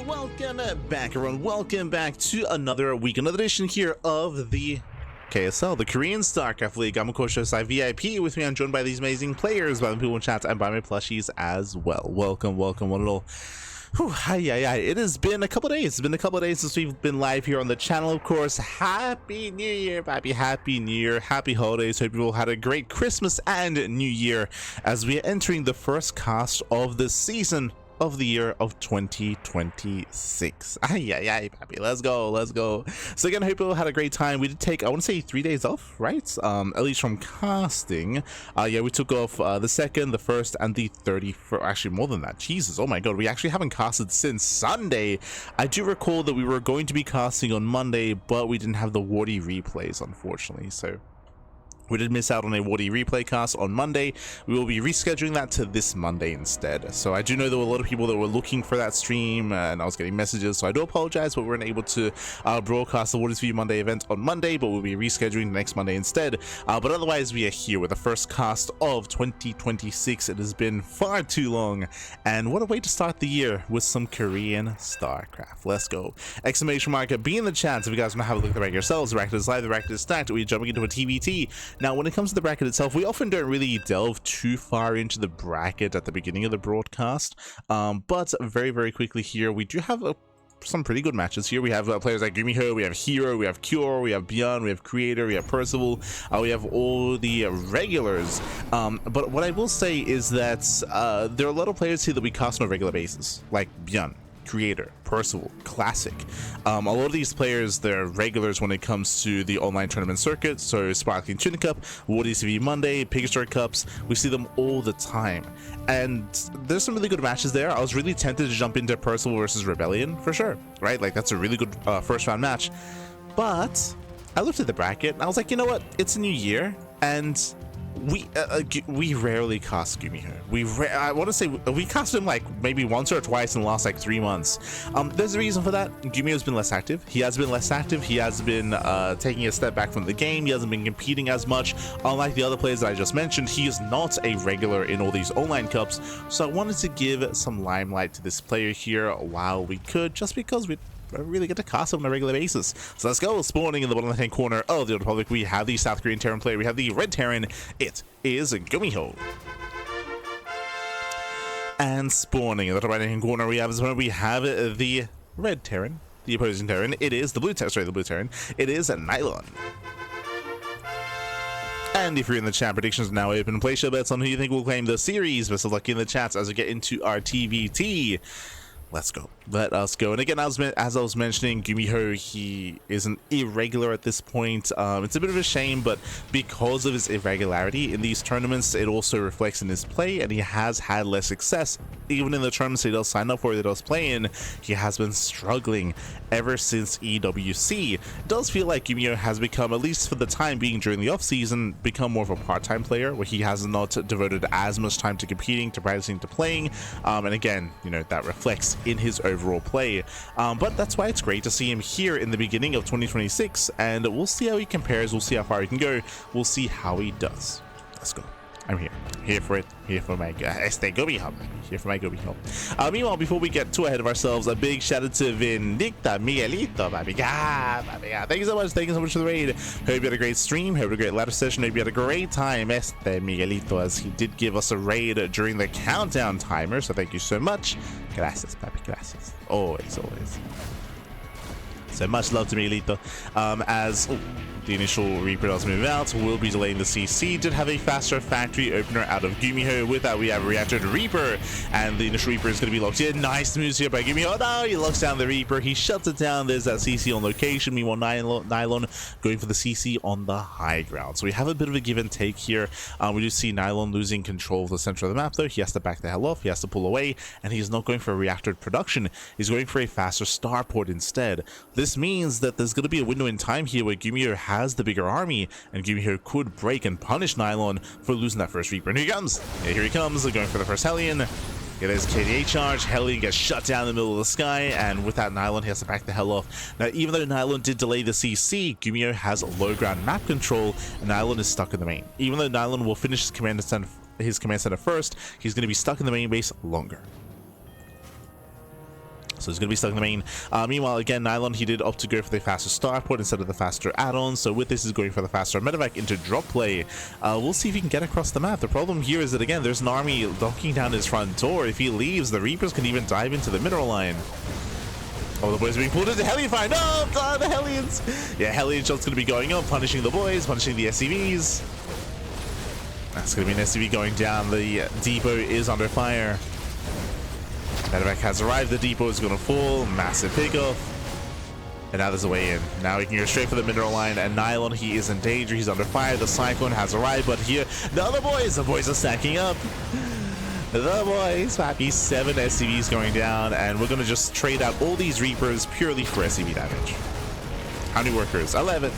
welcome back, everyone. Welcome back to another week, another edition here of the KSL, the Korean StarCraft League. I'm of course Josai VIP. With me, I'm joined by these amazing players, by the people in chat, and by my plushies as well. Welcome, welcome, one little. It has been a couple days. It's been a couple days since we've been live here on the channel, of course. Happy New Year, baby. Happy New Year. Happy holidays. Hope you all had a great Christmas and New Year as we are entering the first cast of the season of the year of 2026. Baby. Let's go. So again, I hope you all had a great time. We did take, I want to say, 3 days off, right? At least from casting. We took off the 2nd, the 1st, and the 31st. Actually, more than that. Jesus, oh my god. We actually haven't casted since Sunday. I do recall that we were going to be casting on Monday, but we didn't have the Wardy replays, unfortunately. So we did miss out on a Wardy replay cast on Monday. We will be rescheduling that to this Monday instead. So I do know there were a lot of people that were looking for that stream, and I was getting messages, so I do apologize, but we weren't able to broadcast the Waters View Monday event on Monday, but we'll be rescheduling next Monday instead. But otherwise, we are here with the first cast of 2026. It has been far too long, and what a way to start the year with some Korean StarCraft. Let's go. Exclamation mark, be in the chat if you guys want to have a look at the bracket yourselves. The bracket is live, the bracket is stacked. We're jumping into a TvT. Now, when it comes to the bracket itself, we often don't really delve too far into the bracket at the beginning of the broadcast, but very quickly here, we do have some pretty good matches here. We have players like GuMiho, we have Hero, we have Cure, we have Beyond, we have Creator, we have Percival, we have all the regulars. But what I will say is that there are a lot of players here that we cast on a regular basis, like Beyond, Creator, Percival, Classic. A lot of these players, they're regulars when it comes to the online tournament circuit. So Sparkling Tuna Cup, Wardy TV Monday, Pigstar Cups, we see them all the time. And there's some really good matches there. I was really tempted to jump into Percival versus Rebellion for sure, right? Like, that's a really good first round match. But I looked at the bracket and I was like, you know what? It's a new year, and we rarely cast GuMiho. I want to say we cast him like maybe once or twice in the last like 3 months. There's a reason for that. GuMiho has been less active. He has been taking a step back from the game. He hasn't been competing as much. Unlike the other players that I just mentioned, he is not a regular in all these online cups. So I wanted to give some limelight to this player here while we could, just because we really get to cast him on a regular basis. So let's go. Spawning in the bottom left hand corner of the Old Republic, we have the South Korean Terran player. We have the Red Terran. It is GuMiho. And spawning in the top right hand corner, we have the Red Terran, the opposing Terran. It is the Blue Terran. It is Nilon. And if you're in the chat, predictions are now open. Place your bets on who you think will claim the series. Best of luck in the chats as we get into our TvT. Let's go. Let us go. And again, as I was mentioning, GuMiho, he is an irregular at this point. It's a bit of a shame, but because of his irregularity in these tournaments, it also reflects in his play, and he has had less success. Even in the tournaments he does sign up for, that does play in, he has been struggling ever since EWC. It does feel like GuMiho has become, at least for the time being during the off-season, become more of a part-time player, where he has not devoted as much time to competing, to practicing, to playing. And again, you know, that reflects in his overall play, but that's why it's great to see him here in the beginning of 2026, and we'll see how he compares, we'll see how far he can go, we'll see how he does. Let's go. I'm here for it, here for my GuMiho, here for my GuMiho. Meanwhile, before we get too ahead of ourselves, a big shout out to Vindicta Miguelito, baby. Thank you so much for the raid. Hope you had a great stream, hope you had a great ladder session, hope you had a great time, Miguelito, as he did give us a raid during the countdown timer, so thank you so much. Gracias, papi, gracias. Always. So much love to Miguelito. As the initial Reaper does move out, we'll be delaying the CC. Did have a faster factory opener out of GuMiho. With that, we have reacted Reaper, and the initial Reaper is going to be locked in. Nice moves here by GuMiho. Oh no, he locks down the Reaper. He shuts it down. There's that CC on location. Meanwhile, Nilon going for the CC on the high ground. So we have a bit of a give and take here. We do see Nilon losing control of the center of the map, though. He has to back the hell off. He has to pull away, and he's not going for a reactor production. He's going for a faster starport instead. This means that there's going to be a window in time here where GuMiho has the bigger army, and GuMiho could break and punish Nilon for losing that first Reaper. And here he comes. Yeah, here he comes. They're going for the first Hellion. Yeah, there's KDA charge. Hellion gets shut down in the middle of the sky, and with that, Nilon has to back the hell off. Now, even though Nilon did delay the CC, GuMiho has low ground map control, and Nilon is stuck in the main. Even though Nilon will finish his command center first, he's going to be stuck in the main base longer. So he's going to be stuck in the main. Meanwhile, again, Nilon, he did opt to go for the faster starport instead of the faster add-on. So with this, he's going for the faster medevac into drop play. We'll see if he can get across the map. The problem here is that, again, there's an army knocking down his front door. If he leaves, the Reapers can even dive into the mineral line. Oh, the boys are being pulled into Hellifire. No, God, the Hellions. Yeah, Hellion shot's going to be going up, punishing the boys, punishing the SCVs. That's going to be an SCV going down. The depot is under fire. Medevac has arrived. The depot is going to fall. Massive pickoff. And now there's a way in. Now he can go straight for the mineral line. And Nilon, he is in danger. He's under fire. The Cyclone has arrived. But here, the boys are stacking up. The boys, happy 7 SCVs going down. And we're going to just trade out all these Reapers purely for SCV damage. How many workers? 11.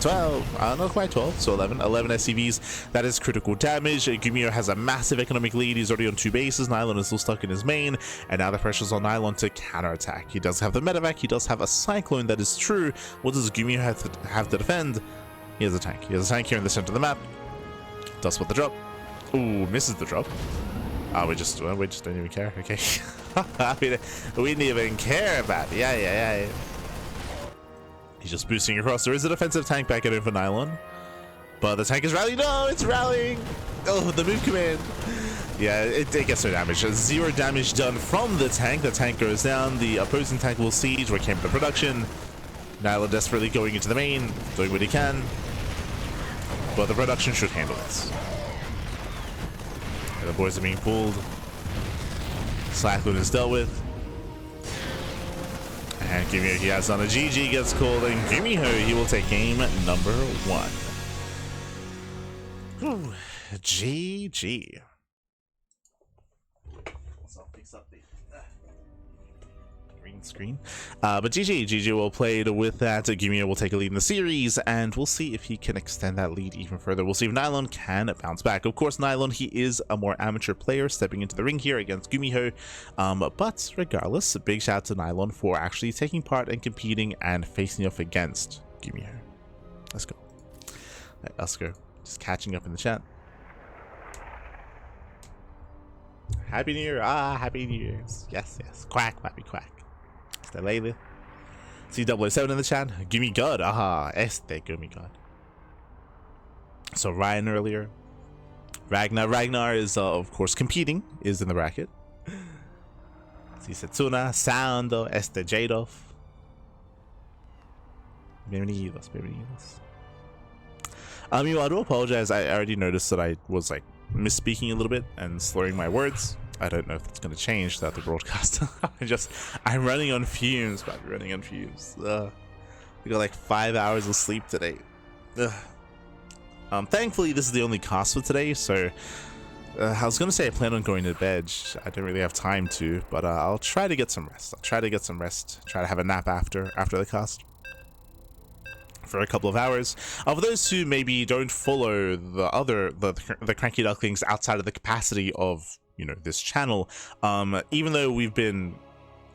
12, not quite 12, so 11 SCVs. That is critical damage. GuMiho has a massive economic lead. He's already on 2 bases. Nilon is still stuck in his main, and now the pressure's on Nilon to counterattack. He does have the medevac. He does have a Cyclone. That is true. What does GuMiho have to defend? He has a tank. He has a tank here in the center of the map. Does spot the drop. Ooh, misses the drop. We just don't even care. Okay. we didn't even care about it. Yeah. He's just boosting across. There is a defensive tank back at him for Nilon. But the tank is rallying. No, it's rallying. Oh, the move command. Yeah, it gets no damage. 0 damage done from the tank. The tank goes down. The opposing tank will siege. What came to production. Nilon desperately going into the main, doing what he can. But the production should handle this. And the boys are being pulled. Cyclone is dealt with. And GuMiho, he has on a GG gets called, and GuMiho, he will take game number 1. Whew. GG. So fix up the green screen. But GG will play with that. GuMiho will take a lead in the series, and we'll see if he can extend that lead even further. We'll see if Nilon can bounce back. Of course, Nilon, he is a more amateur player stepping into the ring here against GuMiho. But regardless, a big shout out to Nilon for actually taking part and competing and facing off against GuMiho. Let's go. Right, let's go. Just catching up in the chat. Happy New Year. Happy New Year. Yes. Quack, happy quack. Stay later. C007 in the chat. Gimme God. Gimme God. So Ryan earlier. Ragnar is of course competing, is in the bracket. Si Setsuna, Sando, Jadov. Bienvenidos. I do apologize. I already noticed that I was like misspeaking a little bit and slurring my words. I don't know if it's going to change throughout the broadcast. I'm running on fumes, but running on fumes. We got like 5 hours of sleep today. Thankfully, this is the only cast for today, so I was going to say I plan on going to bed. I don't really have time to, but I'll try to get some rest. Try to have a nap after the cast for a couple of hours. For those who maybe don't follow the CranKy Ducklings outside of the capacity of this channel, even though we've been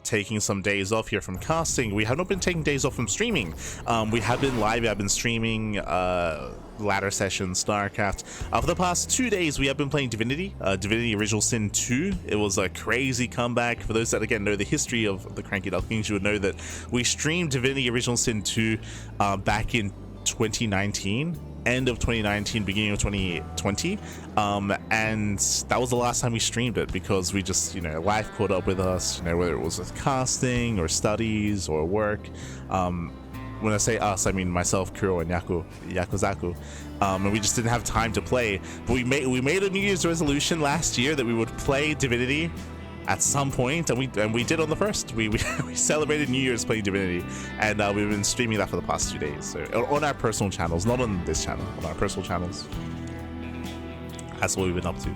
taking some days off here from casting, we have not been taking days off from streaming. We have been live. I've been streaming ladder sessions, StarCraft. For the past 2 days, we have been playing Divinity, Divinity Original Sin 2. It was a crazy comeback. For those that again know the history of the CranKy Ducklings, you would know that we streamed Divinity Original Sin 2 back in 2019. End of 2019, beginning of 2020, and that was the last time we streamed it because we just life caught up with us, whether it was with casting or studies or work. When I say us, I mean myself, Kuro, and Yakuzaku, and we just didn't have time to play. But we made a New Year's resolution last year that we would play Divinity at some point, and we did on the 1st. We celebrated New Year's playing Divinity, and we've been streaming that for the past 2 days. So on our personal channels, not on this channel, on our personal channels. That's what we've been up to.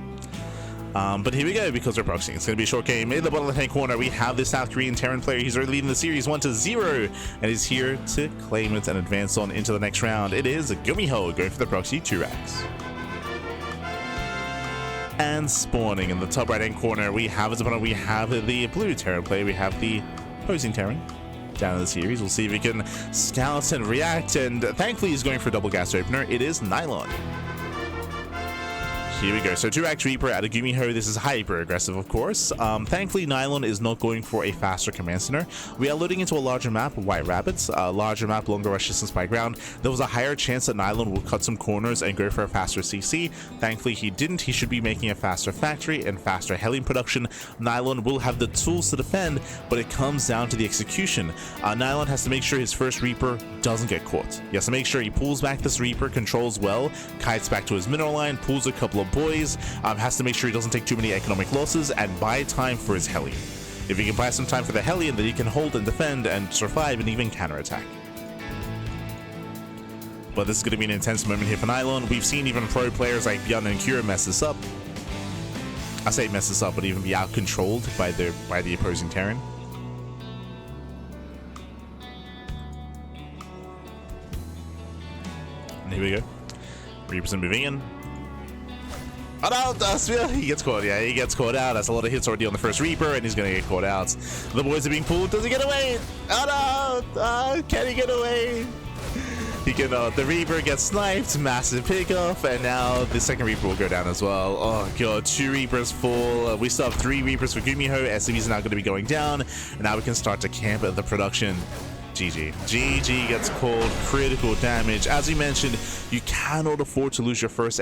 But here we go, because we're proxying. It's going to be a short game. In the bottom left-hand corner, we have the South Korean Terran player. He's already leading the series 1-0, and he's here to claim it and advance on into the next round. It is GuMiho going for the proxy 2 racks. And spawning in the top right-hand corner, we have as opponent, we have the blue Terran player, we have the opposing Terran down in the series. We'll see if he can scout and react, and thankfully he's going for a double gas opener. It is Nilon. Here we go. So 2x Reaper out of GuMiho. This is hyper aggressive, of course. Thankfully, Nilon is not going for a faster command center. We are loading into a larger map, White Rabbits. Larger map, longer rush distance by ground. There was a higher chance that Nilon will cut some corners and go for a faster CC. Thankfully, he didn't. He should be making a faster factory and faster Hellion production. Nilon will have the tools to defend, but it comes down to the execution. Nilon has to make sure his first Reaper doesn't get caught. He has to make sure he pulls back this Reaper, controls well, kites back to his mineral line, pulls a couple of boys, has to make sure he doesn't take too many economic losses, and buy time for his Hellion. If he can buy some time for the Hellion, then he can hold and defend and survive and even counterattack. But this is going to be an intense moment here for Nilon. We've seen even pro players like Bjorn and Kira mess this up. I say mess this up, but even be out-controlled by the opposing Terran. And here we go. Reapers are moving in. Oh no, he gets caught. Yeah, he gets caught out. That's a lot of hits already on the first Reaper, and he's going to get caught out. The boys are being pulled. Does he get away? Oh no! Can he get away? He can. The Reaper gets sniped. Massive pickoff, and now the second Reaper will go down as well. Oh god, 2 Reapers full. We still have 3 Reapers for GuMiho. SCVs are now going to be going down, and now we can start to camp at the production. GG. GG gets called. Critical damage. As we mentioned, you cannot afford to lose your first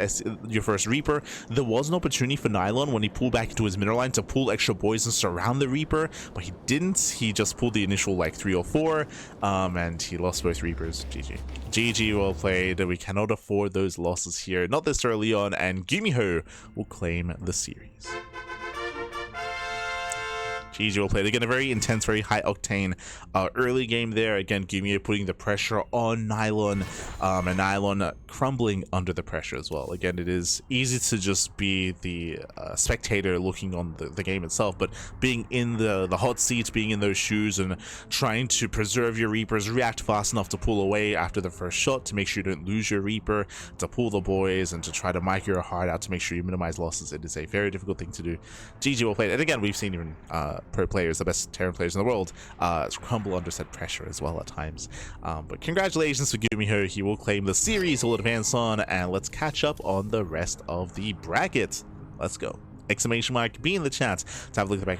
Reaper. There was an opportunity for Nilon when he pulled back into his mineral line to pull extra boys and surround the Reaper, but he didn't. He just pulled the initial like 3 or 4, and he lost both Reapers. GG. GG, well played. We cannot afford those losses here. Not this early on, and GuMiho will claim the series. GG, well played. Again, a very intense, very high octane early game there. Again, GuMiho putting the pressure on Nilon, and Nilon crumbling under the pressure as well. Again, it is easy to just be the spectator looking on the game itself, but being in the hot seats, being in those shoes, and trying to preserve your Reapers, react fast enough to pull away after the first shot to make sure you don't lose your Reaper, to pull the boys, and to try to mic your heart out to make sure you minimize losses. It is a very difficult thing to do. GG, well played. And again, we've seen even pro players, the best Terran players in the world, crumble under said pressure as well at times. But congratulations to GuMiho. He will claim the series he'll advance on, and let's catch up on the rest of the bracket. Let's go. Exclamation mark, be in the chat to have a look at the back here.